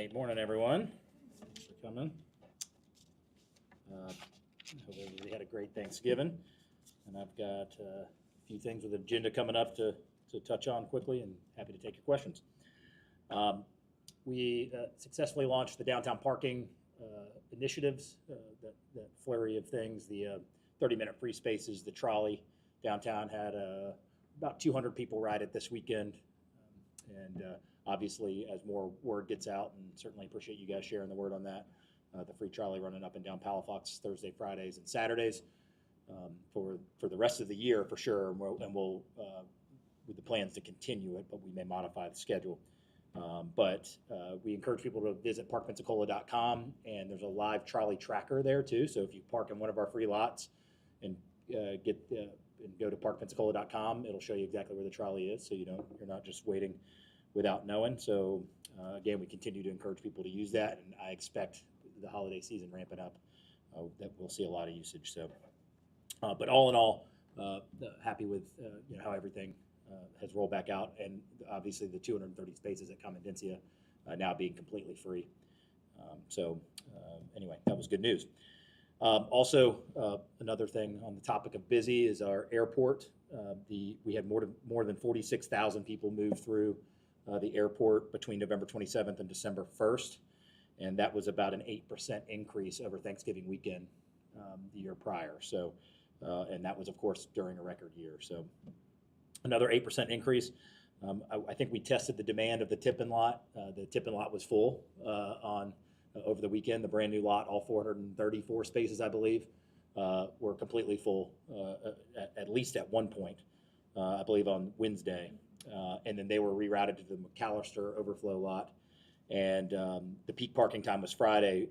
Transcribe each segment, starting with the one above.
right, morning everyone. Thanks for coming. Hope everybody had a great Thanksgiving, and I've got a few things with the agenda coming up to touch on quickly, and happy to take your questions. We successfully launched the downtown parking initiatives, that flurry of things, the 30-minute free spaces, the trolley. Downtown had about 200 people ride it this weekend, and obviously as more word gets out, and certainly appreciate you guys sharing the word on that, the free trolley running up and down Palafox Thursday, Fridays, and Saturdays for the rest of the year for sure, and we'll with the plans to continue it, but we may modify the schedule. But we encourage people to visit parkpensacola.com, and there's a live trolley tracker there too. So if you park in one of our free lots and and go to parkpensacola.com, it'll show you exactly where the trolley is, so you're not just waiting without knowing. So again, we continue to encourage people to use that, and I expect the holiday season ramping up that we'll see a lot of usage. So, but all in all, happy with how everything has rolled back out, and obviously the 230 spaces at Comandencia now being completely free. Anyway, that was good news. Also, another thing on the topic of busy is our airport. We had more than 46,000 people move through the airport between November 27th and December 1st, and that was about an 8% increase over Thanksgiving weekend the year prior. So, and that was, of course, during a record year. So, another 8% increase. I think we tested the demand of the tip-in lot. The tip-in lot was full over the weekend. The brand new lot, all 434 spaces, I believe, were completely full, at least at one point, I believe on Wednesday. And then they were rerouted to the McAllister overflow lot. And the peak parking time was Friday,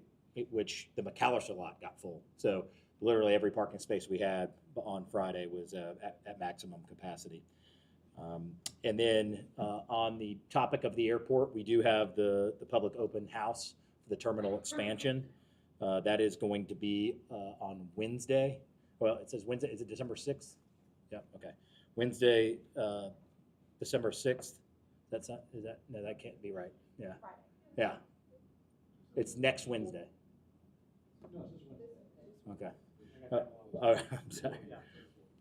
which the McAllister lot got full. So literally every parking space we had on Friday was at maximum capacity. And then on the topic of the airport, we do have the public open house for the terminal expansion. That is going to be on Wednesday. Well, it says Wednesday. Is it December 6th? Yeah, okay. Wednesday, December 6th. No, that can't be right. Yeah. Friday. Yeah. It's next Wednesday. Okay. All right, I'm sorry.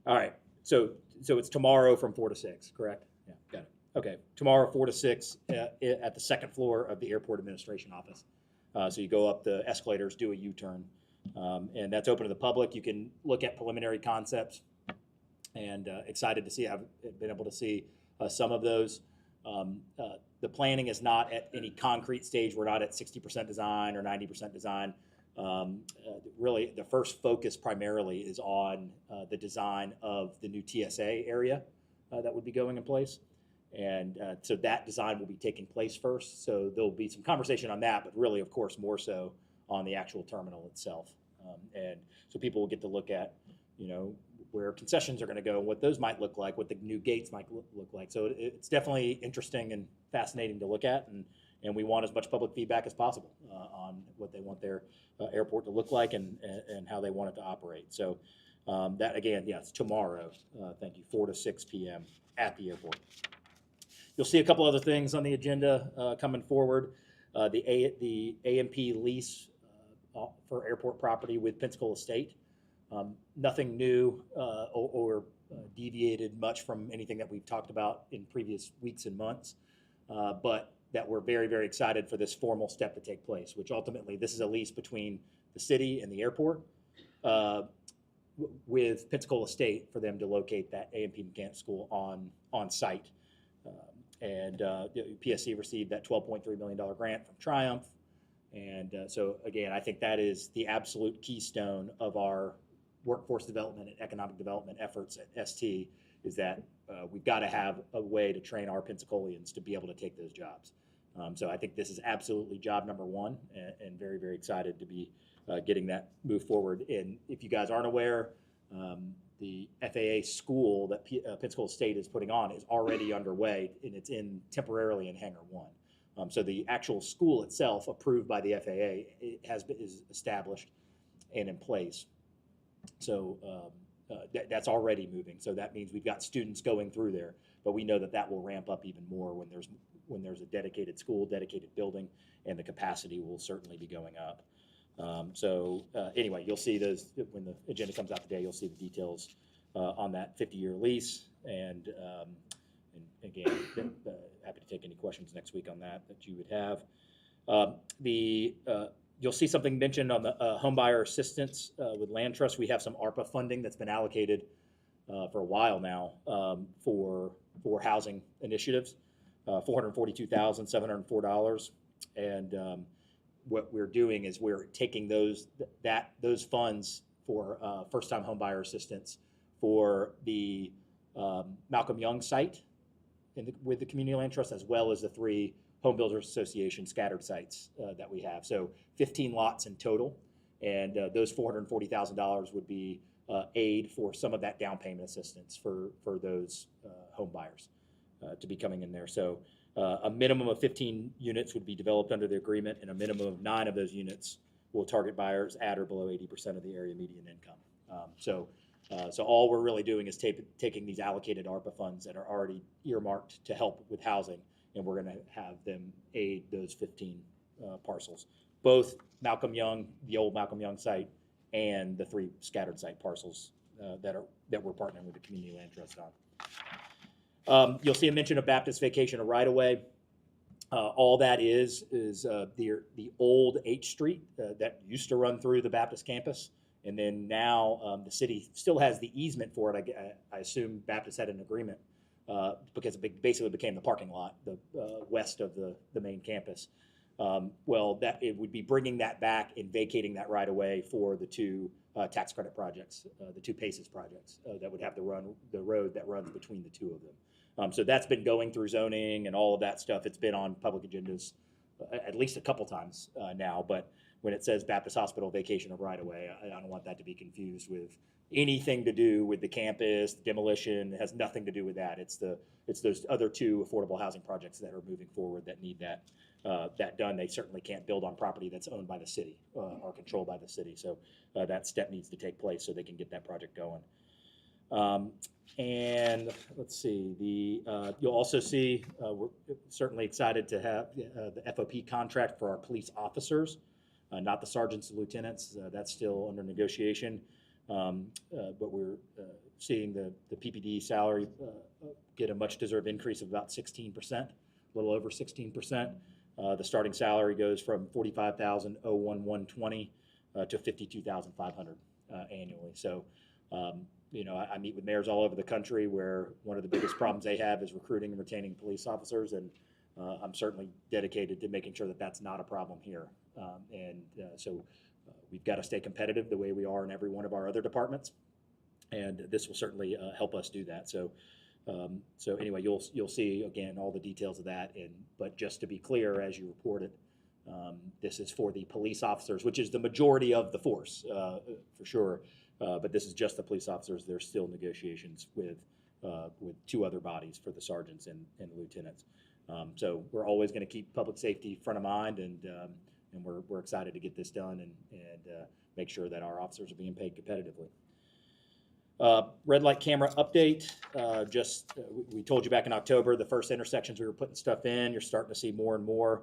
All right. So it's tomorrow from 4 to 6, correct? Yeah, got it. Okay, tomorrow 4 to 6 at the second floor of the airport administration office. So you go up the escalators, do a U-turn, and that's open to the public. You can look at preliminary concepts, and excited to see. I've been able to see some of those. The planning is not at any concrete stage. We're not at 60% design or 90% design. Really, the first focus primarily is on the design of the new TSA area that would be going in place. And so that design will be taking place first. So there'll be some conversation on that, but really, of course, more so on the actual terminal itself. And so people will get to look at, where concessions are going to go, what those might look like, what the new gates might look like. So it's definitely interesting and fascinating to look at, and we want as much public feedback as possible on what they want their airport to look like and how they want it to operate. So that, again, it's tomorrow. Thank you, 4 to 6 p.m. at the airport. You'll see a couple other things on the agenda coming forward. The A&P lease for airport property with Pensacola State. Nothing new or deviated much from anything that we've talked about in previous weeks and months, but that we're very, very excited for this formal step to take place, which ultimately this is a lease between the city and the airport with Pensacola State for them to locate that A&P Mechanic School on site. And PSC received that $12.3 million grant from Triumph. And so, again, I think that is the absolute keystone of our workforce development and economic development efforts at ST, is that we've got to have a way to train our Pensacolians to be able to take those jobs. So I think this is absolutely job number one, and very, very excited to be getting that move forward. And if you guys aren't aware, the FAA school that Pensacola State is putting on is already underway, and it's temporarily in Hangar 1. So the actual school itself, approved by the FAA, is established and in place. So that's already moving. So that means we've got students going through there, but we know that will ramp up even more when there's when there's a dedicated school, dedicated building, and the capacity will certainly be going up. Anyway, you'll see those when the agenda comes out today. You'll see the details on that 50-year lease, and again, happy to take any questions next week on that you would have. You'll see something mentioned on the homebuyer assistance with Land Trust. We have some ARPA funding that's been allocated for a while now for housing initiatives, $442,704, and what we're doing is we're taking those funds for first-time homebuyer assistance for the Malcolm Young site with the Community Land Trust, as well as the 3 Home Builders Association scattered sites that we have. So 15 lots in total, and those $440,000 would be aid for some of that down payment assistance for those home buyers to be coming in there. So a minimum of 15 units would be developed under the agreement, and a minimum of 9 of those units will target buyers at or below 80% of the area median income. So all we're really doing is taking these allocated ARPA funds that are already earmarked to help with housing, and we're going to have them aid those 15 parcels, both Malcolm Young, the old Malcolm Young site, and the 3 scattered site parcels that we're partnering with the Community Land Trust on. You'll see a mention of Baptist vacation of right-of-way. All that is the old H Street that used to run through the Baptist campus, and then now the city still has the easement for it. I assume Baptist had an agreement because it basically became the parking lot, the west of the main campus. That it would be bringing that back and vacating that right away for the 2 tax credit projects, the 2 PACES projects that would have the road that runs between the 2 of them. So that's been going through zoning and all of that stuff. It's been on public agendas at least a couple times now. But when it says Baptist Hospital vacation of right away, I don't want that to be confused with anything to do with the campus demolition. It has nothing to do with that. It's those other 2 affordable housing projects that are moving forward that need that done. They certainly can't build on property that's owned by the city or controlled by the city. So that step needs to take place so they can get that project going. And let's see, you'll also see we're certainly excited to have the FOP contract for our police officers, not the sergeants and lieutenants. That's still under negotiation. But we're seeing the PPD salary get a much deserved increase of about 16%, a little over 16%. The starting salary goes from $45,011.20 to $52,500 annually. So, I meet with mayors all over the country where one of the biggest problems they have is recruiting and retaining police officers, and I'm certainly dedicated to making sure that that's not a problem here. So we've got to stay competitive the way we are in every one of our other departments, and this will certainly help us do that. So anyway, you'll see again all the details of that. But just to be clear, as you reported, this is for the police officers, which is the majority of the force for sure. But this is just the police officers. There's still negotiations with 2 other bodies for the sergeants and the lieutenants. So we're always going to keep public safety front of mind, and we're excited to get this done and make sure that our officers are being paid competitively. Red light camera update. We told you back in October, the first intersections we were putting stuff in. You're starting to see more and more.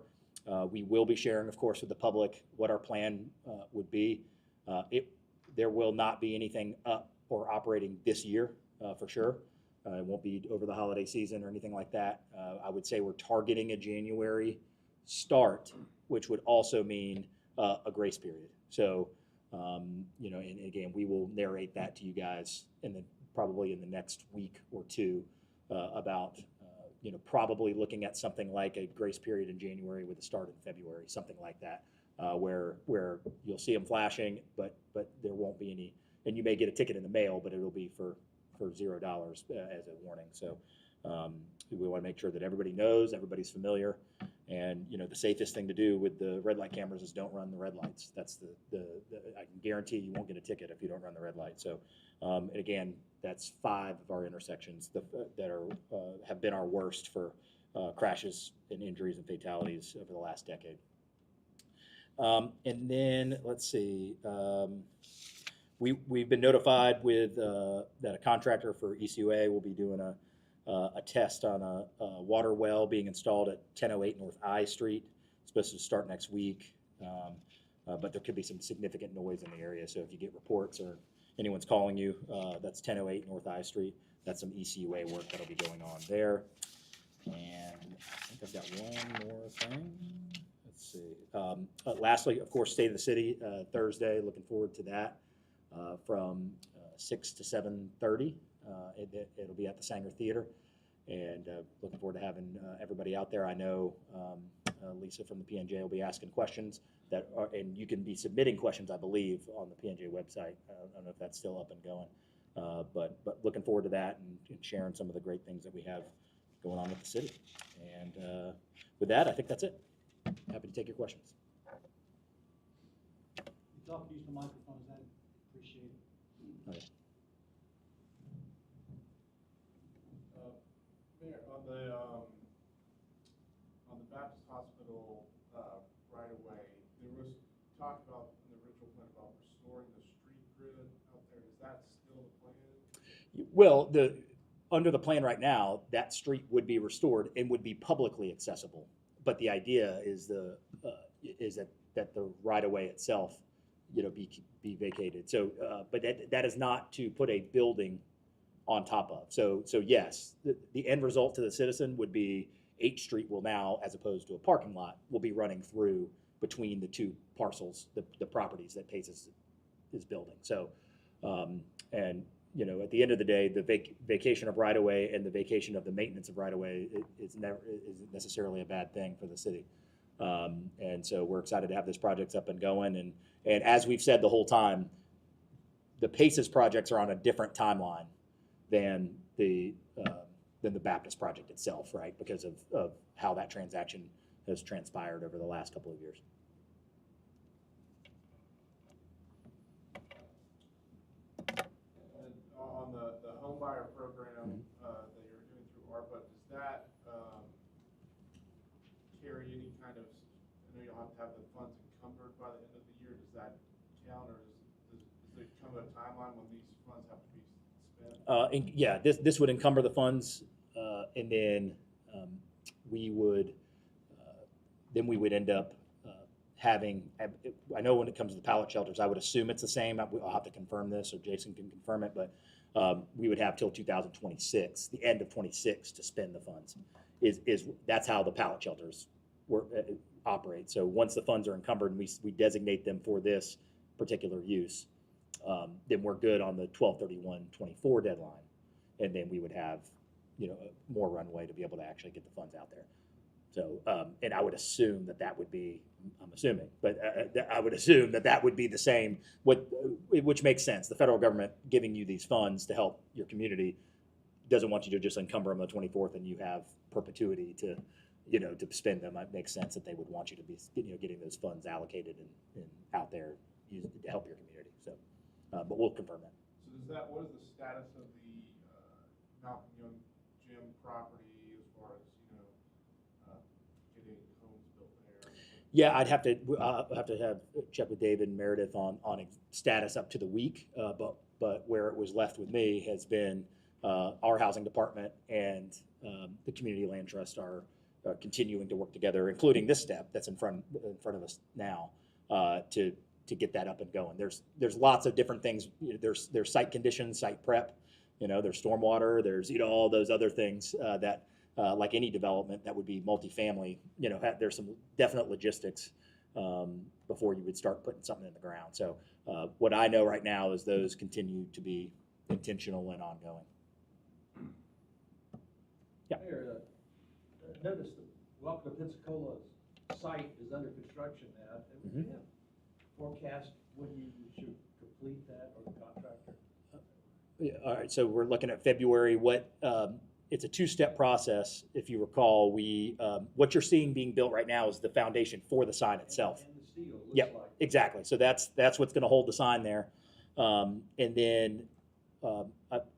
We will be sharing, of course, with the public what our plan would be. There will not be anything up or operating this year for sure. It won't be over the holiday season or anything like that. I would say we're targeting a January start, which would also mean a grace period. So, and again, we will narrate that to you guys probably in the next week or 2 about probably looking at something like a grace period in January with a start in February, something like that. Where you'll see them flashing, but there won't be any, and you may get a ticket in the mail, but it'll be for $0 as a warning. So we want to make sure that everybody knows, everybody's familiar, and the safest thing to do with the red light cameras is don't run the red lights. That's I can guarantee you won't get a ticket if you don't run the red light. So and again, that's 5 of our intersections that have been our worst for crashes and injuries and fatalities over the last decade. And then let's see, we've been notified with that a contractor for ECUA will be doing a test on a water well being installed at 1008 North I Street. It's supposed to start next week, but there could be some significant noise in the area. So if you get reports or anyone's calling you, that's 1008 North I Street. That's some ECUA work that'll be going on there. And I think I've got one more thing. Let's see. Lastly, of course, State of the City, Thursday. Looking forward to that from 6 to 7:30. It'll be at the Sanger Theater, and looking forward to having everybody out there. I know Lisa from the PNJ will be asking questions and you can be submitting questions, I believe, on the PNJ website. I don't know if that's still up and going, but looking forward to that and sharing some of the great things that we have going on with the city. And with that, I think that's it. Happy to take your questions. You talk, use the microphones, I appreciate it. Okay. Mayor, on the Baptist Hospital right away, there was talk about in the original plan about restoring the street grid out there. Is that still the plan? Well, under the plan right now, that street would be restored and would be publicly accessible. But the idea is that the right of way itself, be vacated. So, but that is not to put a building on top of. So yes, the end result to the citizen would be H Street will now, as opposed to a parking lot, will be running through between the two parcels, the properties that Pace is building. So, and at the end of the day, the vacation of right-of-way and the vacation of the maintenance of right-of-way isn't necessarily a bad thing for the city. And so we're excited to have this project up and going. And as we've said the whole time, the Paces projects are on a different timeline than the Baptist project itself, right? Because of how that transaction has transpired over the last couple of years. On the home buyer program that you're doing through ARPA, does that carry any kind of, I know you'll have to have the funds encumbered by the end of the year, does that count, or does there come a timeline when these funds have to be spent? Yeah, this would encumber the funds, and then we would end up having, I know when it comes to the pallet shelters, I would assume it's the same. I'll have to confirm this, or Jason can confirm it, but we would have till 2026, the end of 26, to spend the funds. That's how the pallet shelters operate. So once the funds are encumbered and we designate them for this particular use, then we're good on the 12/31/24 deadline, and then we would have more runway to be able to actually get the funds out there. So, and I would assume that would be, I'm assuming, but I would assume that would be the same, which makes sense. The federal government giving you these funds to help your community doesn't want you to just encumber them on the 24th and you have perpetuity to spend them. It makes sense that they would want you to be, getting those funds allocated and out there to help your community. So, but we'll confirm that. So what is the status of the Malcolm Young Gym property as far as, getting homes built there? Yeah, I'll have to check with David and Meredith on a status up to the week, but where it was left with me has been our housing department and the community land trust are continuing to work together, including this step that's in front of us now, to get that up and going. There's lots of different things. There's site conditions, site prep, there's stormwater, there's all those other things that like any development that would be multifamily, there's some definite logistics before you would start putting something in the ground. So what I know right now is those continue to be intentional and ongoing. Yeah. Mayor, notice the Welcome to Pensacola site is under construction now. Do you have forecast when you should complete that, or the contractor? Yeah, all right, so we're looking at February. It's a two-step process. If you recall, what you're seeing being built right now is the foundation for the sign itself. And the steel, looks Yep, like. exactly. So that's what's going to hold the sign there. And then,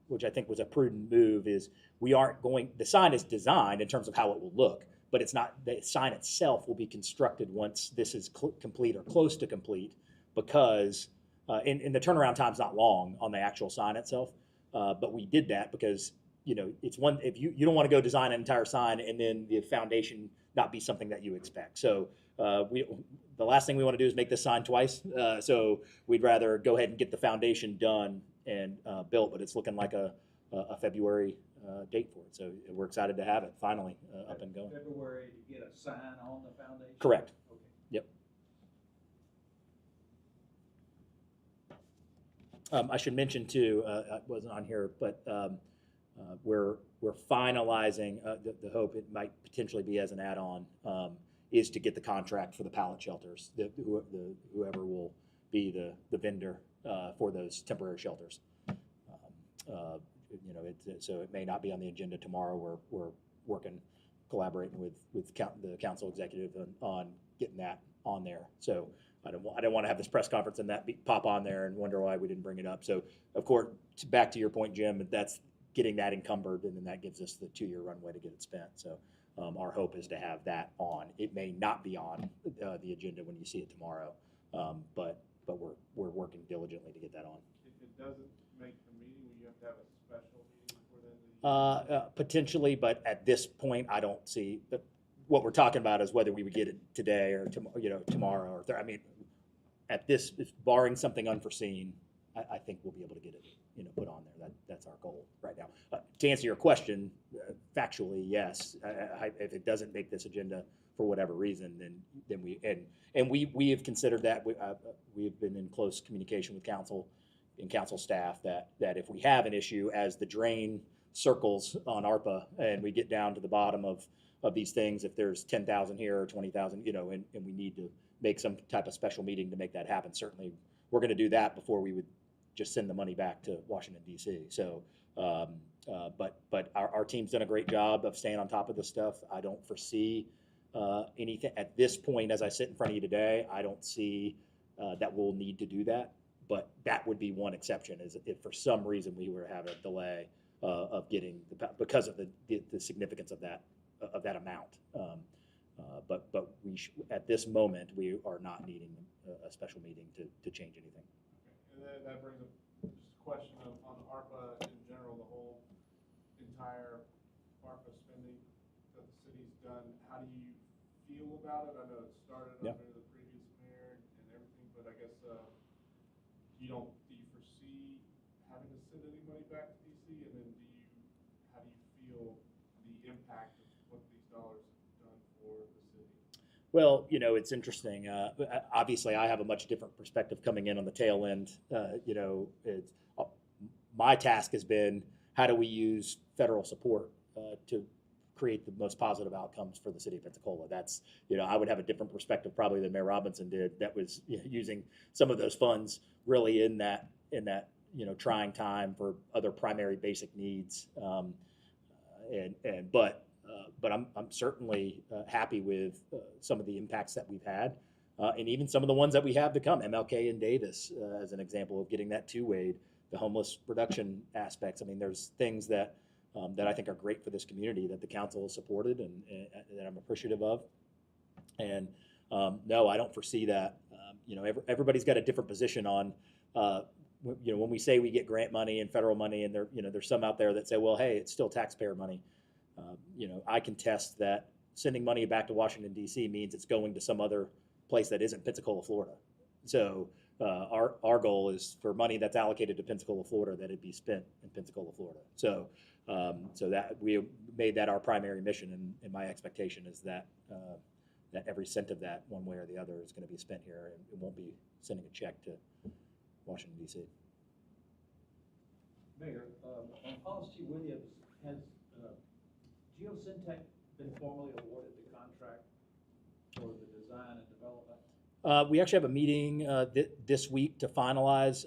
which I think was a prudent move, is the sign is designed in terms of how it will look, but it's not, the sign itself will be constructed once this is complete or close to complete, because, and the turnaround time's not long on the actual sign itself, but we did that because it's one, if you don't want to go design an entire sign and then the foundation not be something that you expect. So the last thing we want to do is make this sign twice. So we'd rather go ahead and get the foundation done and built, but it's looking like a February date for it. So we're excited to have it finally up and going. February to get a sign on the foundation? Correct. Okay. Yep. I should mention too, I wasn't on here, but we're finalizing, the hope it might potentially be as an add-on, is to get the contract for the pallet shelters, whoever will be the vendor for those temporary shelters. So it may not be on the agenda tomorrow. We're working, collaborating with the council executive on getting that on there. So I don't want to have this press conference and that pop on there and wonder why we didn't bring it up. So of course, back to your point, Jim, that's getting that encumbered, and then that gives us the 2-year runway to get it spent. So our hope is to have that on. It may not be on the agenda when you see it tomorrow, but we're working diligently to get that on. If it doesn't make the meeting, will you have to have a special meeting for the end of the year? Potentially, but at this point, I don't see. What we're talking about is whether we would get it today or tomorrow or I mean, at this, barring something unforeseen, I think we'll be able to get it put on there. That's our goal right now. To answer your question, factually, yes. If it doesn't make this agenda for whatever reason, then we have considered that. We have been in close communication with council and council staff that if we have an issue as the drain circles on ARPA and we get down to the bottom of these things, if there's 10,000 here or 20,000, and we need to make some type of special meeting to make that happen, certainly we're going to do that before we would just send the money back to Washington, D.C. So, but our team's done a great job of staying on top of this stuff. I don't foresee anything at this point, as I sit in front of you today, I don't see that we'll need to do that. But that would be one exception, is if for some reason we were to have a delay of getting because of the significance of that amount. But at this moment, we are not needing a special meeting to change anything. Okay. And then that brings up just a question on ARPA in general, the whole entire ARPA spending that the city's done. How do you feel about it? I know it started under the previous mayor and everything, but I guess do you foresee having to send any money back to DC? And then how do you feel the impact of what these dollars have done for the city? Well, it's interesting. Obviously, I have a much different perspective coming in on the tail end. My task has been, how do we use federal support to create the most positive outcomes for the city of Pensacola? That's, I would have a different perspective probably than Mayor Robinson did. That was using some of those funds really in that trying time for other primary basic needs. But I'm certainly happy with some of the impacts that we've had, and even some of the ones that we have to come. MLK and Davis, as an example of getting that two-wayed, the homeless reduction aspects. I mean, there's things that I think are great for this community that the council has supported and that I'm appreciative of. And no, I don't foresee that. Everybody's got a different position on. When we say we get grant money and federal money, and there's some out there that say, well, hey, it's still taxpayer money. I contest that sending money back to Washington, D.C. means it's going to some other place that isn't Pensacola, Florida. So our goal is for money that's allocated to Pensacola, Florida, that it be spent in Pensacola, Florida. So that we made that our primary mission, and my expectation is that every cent of that, one way or the other, is going to be spent here, and it won't be sending a check to Washington, D.C. Mayor, on Policy Williams, has Geosyntec been formally awarded the contract for the design and development? We actually have a meeting this week to finalize.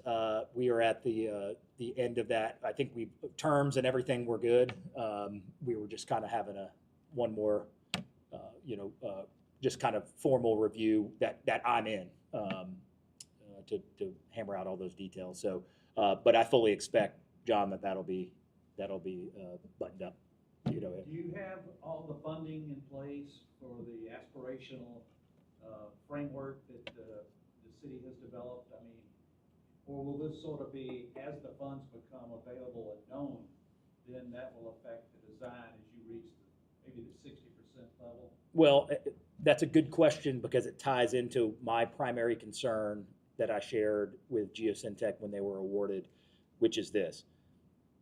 We are at the end of that. I think terms and everything were good. We were just kind of having one more, just kind of formal review that I'm in to hammer out all those details. So, but I fully expect, John, that'll be buttoned up. Do you have all the funding in place for the aspirational framework that the city has developed? I mean, or will this sort of be, as the funds become available and known, then that will affect the design as you reach maybe the 60% level? Well, that's a good question because it ties into my primary concern that I shared with Geosyntec when they were awarded, which is this.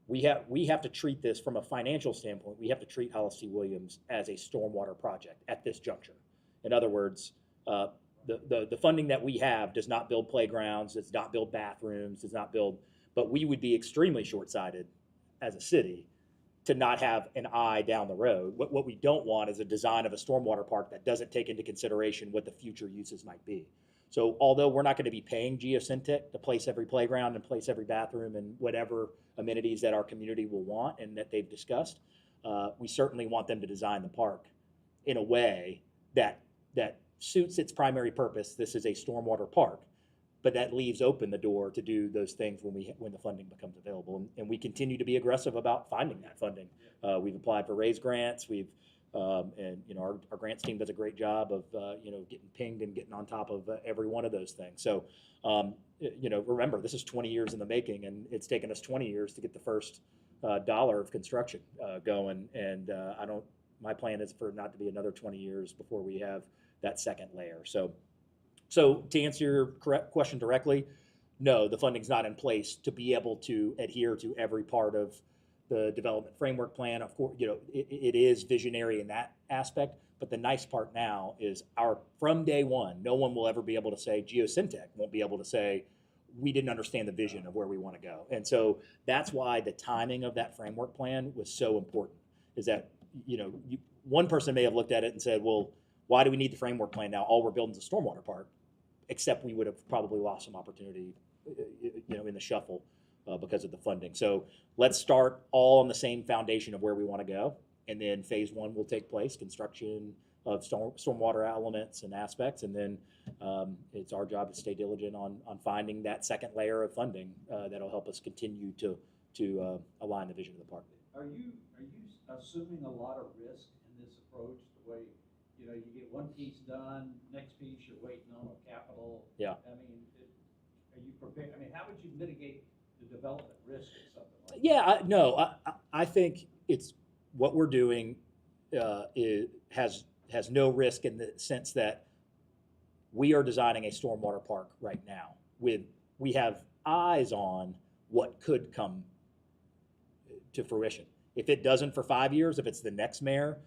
We have to treat this from a financial standpoint. We have to treat Hollis T. Williams as a stormwater project at this juncture. In other words, the funding that we have does not build playgrounds, does not build bathrooms, does not build, but we would be extremely short-sighted as a city to not have an eye down the road. What we don't want is a design of a stormwater park that doesn't take into consideration what the future uses might be. So although we're not going to be paying Geosyntec to place every playground and place every bathroom and whatever amenities that our community will want and that they've discussed, we certainly want them to design the park in a way that suits its primary purpose. This is a stormwater park, but that leaves open the door to do those things when the funding becomes available. And we continue to be aggressive about finding that funding. We've applied for raise grants. And our grants team does a great job of getting pinged and getting on top of every one of those things. So remember, this is 20 years in the making, and it's taken us 20 years to get the first dollar of construction going. And my plan is for it not to be another 20 years before we have that second layer. So to answer your question directly, no, the funding's not in place to be able to adhere to every part of the development framework plan. Of course, it is visionary in that aspect, but the nice part now is from day one, no one will ever be able to say, Geosyntec won't be able to say, we didn't understand the vision of where we want to go. And so that's why the timing of that framework plan was so important, is that, one person may have looked at it and said, well, why do we need the framework plan now? All we're building is a stormwater park, except we would have probably lost some opportunity, in the shuffle because of the funding. So let's start all on the same foundation of where we want to go. And then phase one will take place, construction of stormwater elements and aspects. And then it's our job to stay diligent on finding that second layer of funding that'll help us continue to align the vision of the park. Are you assuming a lot of risk in this approach, the way, you get one piece done, next piece you're waiting on a capital? Yeah. I mean, are you prepared? I mean, how would you mitigate the development risk of something like that? Yeah, I think it's what we're doing has no risk in the sense that we are designing a stormwater park right now. We have eyes on what could come to fruition. If it doesn't for 5 years, if it's the next mayor,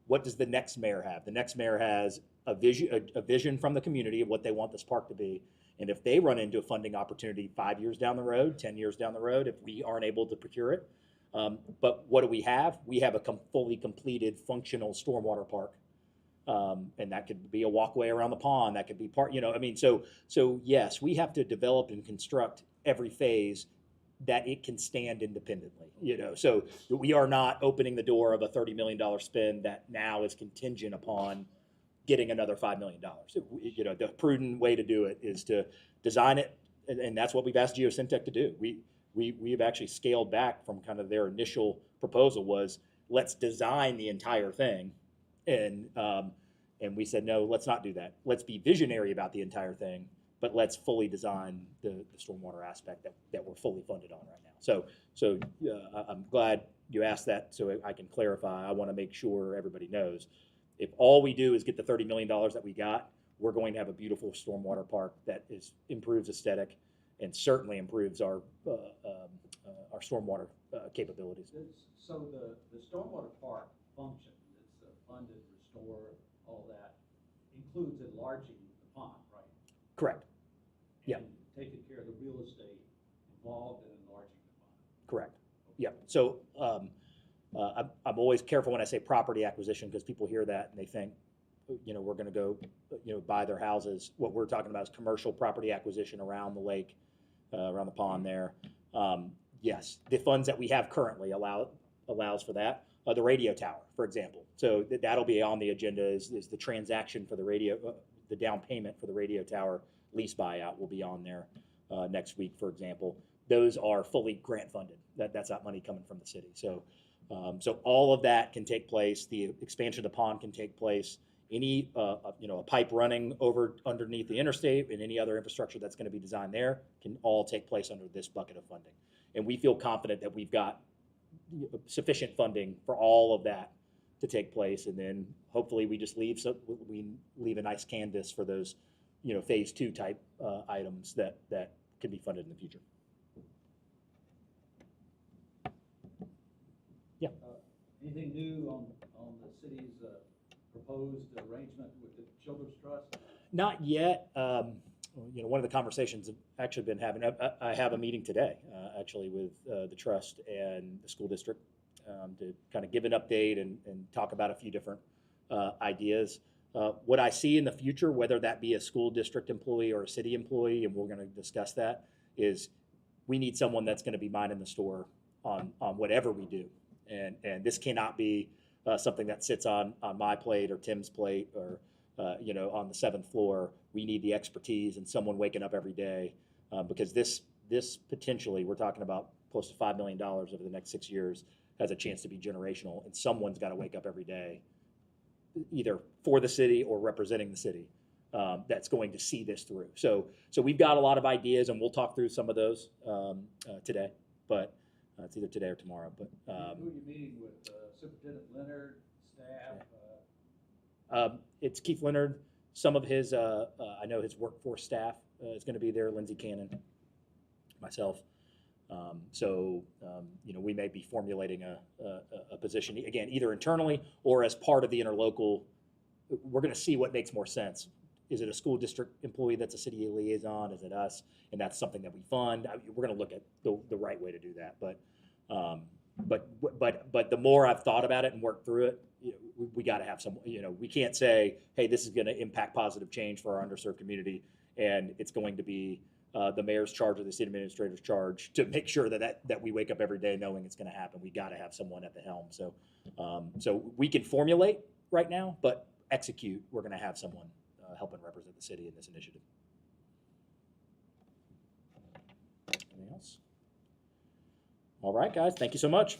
what does the next mayor have? The next mayor has a vision from the community of what they want this park to be. And if they run into a funding opportunity 5 years down the road, 10 years down the road, if we aren't able to procure it, but what do we have? We have a fully completed functional stormwater park. And that could be a walkway around the pond. That could be so yes, we have to develop and construct every phase that it can stand independently, so we are not opening the door of a $30 million spend that now is contingent upon getting another $5 million. The prudent way to do it is to design it, and that's what we've asked Geosyntec to do. We've actually scaled back from kind of their initial proposal was, let's design the entire thing, and we said, no, let's not do that. Let's be visionary about the entire thing, but let's fully design the stormwater aspect that we're fully funded on right now. So I'm glad you asked that so I can clarify. I want to make sure everybody knows. If all we do is get the $30 million that we got, we're going to have a beautiful stormwater park that improves aesthetic and certainly improves our stormwater capabilities. So the stormwater park function, it's funded, restore, all that, includes enlarging the pond, right? Correct. Yeah. And taking care of the real estate involved in enlarging the pond. Correct. Yeah. So I'm always careful when I say property acquisition because people hear that and they think, we're going to go, buy their houses. What we're talking about is commercial property acquisition around the lake, around the pond there. Yes, the funds that we have currently allows for that. The radio tower, for example. So that'll be on the agenda is the transaction for the radio, the down payment for the radio tower lease buyout will be on there next week, for example. Those are fully grant funded. That's not money coming from the city. So all of that can take place. The expansion of the pond can take place. Any a pipe running underneath the interstate and any other infrastructure that's going to be designed there can all take place under this bucket of funding. And we feel confident that we've got sufficient funding for all of that to take place, and then hopefully we just leave a nice canvas for those, phase 2 type items that can be funded in the future. Yeah. Anything new on the city's proposed arrangement with the Children's Trust? Not yet. One of the conversations I've actually been having, I have a meeting today, actually, with the trust and the school district to kind of give an update and talk about a few different ideas. What I see in the future, whether that be a school district employee or a city employee, and we're going to discuss that, is we need someone that's going to be minding the store on whatever we do. And this cannot be something that sits on my plate or Tim's plate or on the 7th floor. We need the expertise and someone waking up every day because this potentially, we're talking about close to $5 million over the next 6 years, has a chance to be generational, and someone's got to wake up every day, either for the city or representing the city, that's going to see this through. So we've got a lot of ideas, and we'll talk through some of those today, but it's either today or tomorrow. But Who are you meeting with? Superintendent Leonard, staff? It's Keith Leonard. Some of his, I know his workforce staff is going to be there. Lindsay Cannon, myself. We may be formulating a position again, either internally or as part of the interlocal. We're going to see what makes more sense. Is it a school district employee that's a city liaison? Is it us? And that's something that we fund. We're going to look at the right way to do that. But the more I've thought about it and worked through it, we got to have some. We can't say, hey, this is going to impact positive change for our underserved community, and it's going to be the mayor's charge or the city administrator's charge to make sure that we wake up every day knowing it's going to happen. We got to have someone at the helm. So we can formulate right now, but execute. We're going to have someone helping represent the city in this initiative. Anything else? All right, guys. Thank you so much.